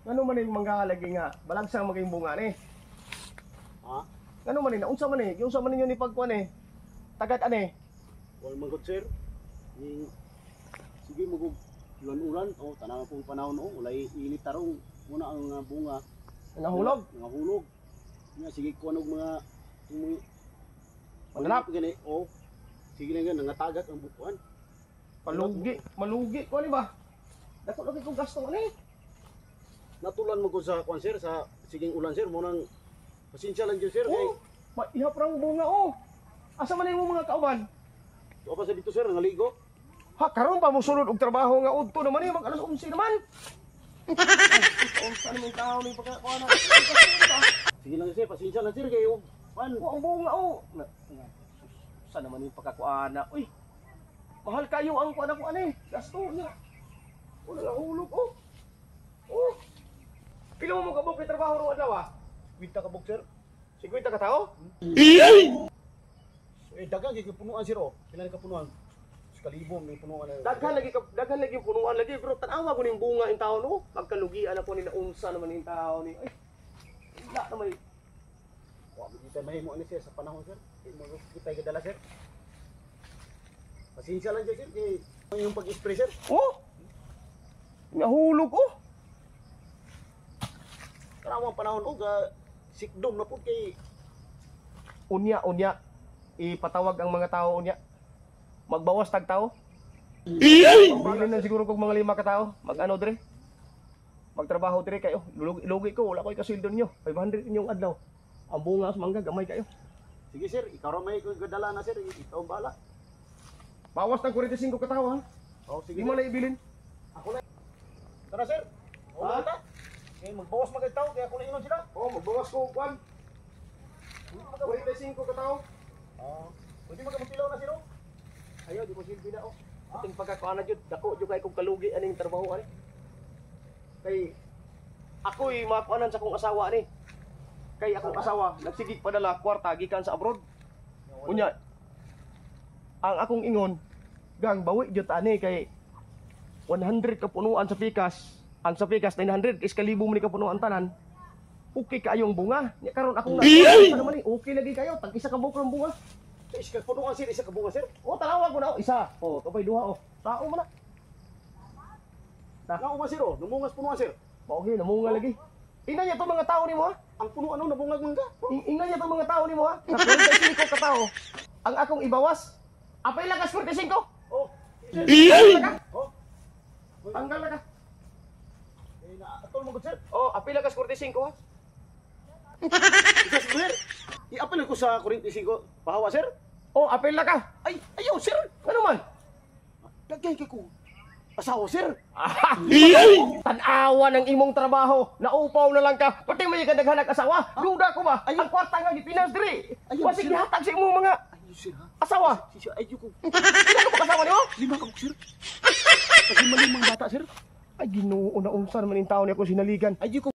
Ngano man yung manggalagi nga, balagsang maging bunga ni. Ha? Ngano man ni, unsa man ni, yung sa man ninyo ni pagkuan ni. Tagad ani. Wal man gud sir. Sige mo ulan-ulan o tanang pong panahon o ulay init tarong muna ang bunga Nahulog. nahulog. Nga sige ko og mga Mananap. gani o sige lang nga nangatagat ang bukuan. Malugi ko ni ba? Dako lagi kong gasto ani. Natulan mo ko sa kwan sir sa siging ulan sir mo nang pasensya lang jud sir kay Oh, maihap rang bunga oh. Asa man yung mga kauban? o pa sa dito sir naligo. Ha, karon pa mo sulod og trabaho nga udto naman mag alas 11 naman. Ano man tao ni pagkakuan na. Sige lang sir pasensya lang sir kay kwan Ang bunga oh. Sa naman yung pagkakuan na. Uy. Mahal kayo ang kuan ako ani. Gasto niya. Wala nga hulog oh. Oh. Pila mo kabok ni trabaho ro adlaw ah? kwita ka bok sir. 50 ka tao? Dagang gyud punuan sir o. Pila ka punuan? Kalibo may punuan na. Daghan lagi yung punuan lagi pero tanawa ko ning bunga in taon no. Pagkalugian ako ni naunsa naman ning tao ni. Ay. Wala na may Wa mo kita mahimo ani sir sa panahon sir. Mo kita gadala sir. Pasensya lang jud sir kay yung pag-spray sir. oh. Nahulog oh. Karawang panahon og sikdom na pud kay Unya. Ipatawag ang mga tao unya. Magbawas tag tao. Bilin na siguro kog mga 5 ka tao. Mag-ano dire? Magtrabaho dire kayo. Lugi ko, wala ko'y kasweldo ninyo. 500 inyong adlaw. Ang bunga sa mangga gamay kayo. sige sir, ikaw ra may gadala na sir, ikaw bala. Bawas tag 45 ka tao ha. Oh sige. Di mo na ibilin. Ako na. Tara sir. O Ha? ta. Kay magbawas magay tao kay ako na inon sila. Oh, magbawas ko kwan. 45 ka tao. Pwede magkamutilaw na sir. Ayaw, di mo silbi na oh. Ating pagkakuan na jud, dako jud kay kog kalugi aning trabaho ani. Kay ako'y makuanan sa akong asawa ni. Kay akong asawa nagsigig padala kwarta gikan sa abroad. Unya. Ang akong ingon, gang bawi jud ani kay 100 ka punuan sa pikas. Ang sa pikas 900 is kalibo mo ni ka punuan tanan. Okay kayong bunga. Nya karon akong naman ni okay lagi kayo tag isa ka bukrong bunga. Isa ka punuan sir, isa ka bunga sir. Oh, talawag mo na oh, isa. Oh, tupay duha oh. Tao mo na. Nao ba sir o? Numungas punuan sir. Okay, namunga lagi. Ingnan niya to mga tao nimo ha. Ang punuan no nabungag man ka. Ingnan niya to mga tao nimo ha. Sa 45 ka tao. Ang akong ibawas. Apay lang ka 45. Oh. Oh. Tanggal na ka. Eh na atol mo gud sir. Oh, apay lang ka 45 ha. Isa sir. I-apel ko sa 45. Pahawa sir. Oh, apay lang ka. Ay, ayaw sir. Ano man? Dagay kay ko. Asawa sir. Tanawa ng imong trabaho. Naupaw na lang ka. Pati may kadaghanag asawa. Duda ko ba? Ang kwarta nga gipinas diri. Wasig gihatag sa imong mga Ayaw sir ha. asawa. Sisya ayaw ko. Ano ba kasama nimo? 5 ka sir. Kasi malimang bata sir. Ay ginoo na unsa naman in taon ni ako sinaligan. Ayaw ko.